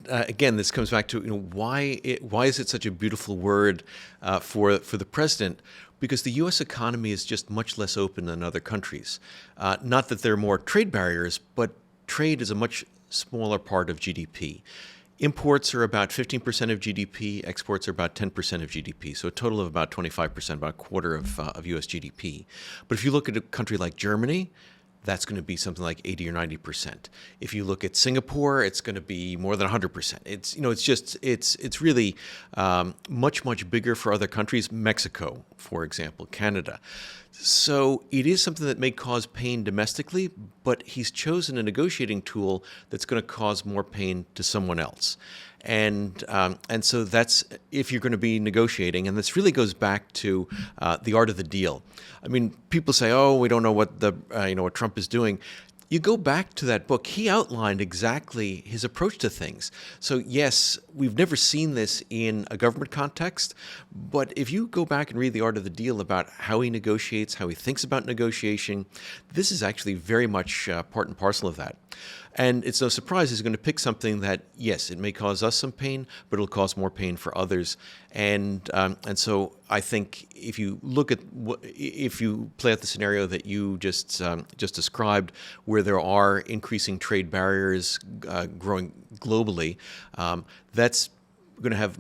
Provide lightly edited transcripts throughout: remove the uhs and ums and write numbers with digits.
again, this comes back to why is it such a beautiful word for the president? Because the U.S. economy is just much less open than other countries. Not that there are more trade barriers, but trade is a much smaller part of GDP. Imports are about 15% of GDP. Exports are about 10% of GDP. So a total of about 25%, about a quarter of U.S. GDP. But if you look at a country like Germany, that's going to be something like 80 or 90%. If you look at Singapore, it's going to be more than 100%. It's really much bigger for other countries. Mexico, for example, Canada. So it is something that may cause pain domestically, but he's chosen a negotiating tool that's going to cause more pain to someone else. And so that's if you're going to be negotiating, and this really goes back to the art of the deal. I mean, people say, "Oh, we don't know what what Trump is doing." You go back to that book, he outlined exactly his approach to things. So yes, we've never seen this in a government context, but if you go back and read The Art of the Deal about how he negotiates, how he thinks about negotiation, this is actually very much part and parcel of that. And it's no surprise he's going to pick something that, yes, it may cause us some pain, but it'll cause more pain for others. And so I think if you look at if you play out the scenario that you just described, where there are increasing trade barriers growing globally, that's going to have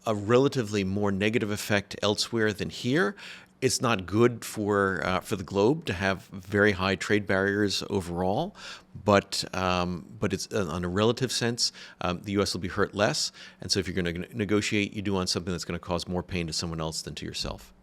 a relatively more negative effect elsewhere than here. It's not good for the globe to have very high trade barriers overall, but it's on a relative sense, the U.S. will be hurt less. And so if you're going to negotiate, you do on something that's going to cause more pain to someone else than to yourself.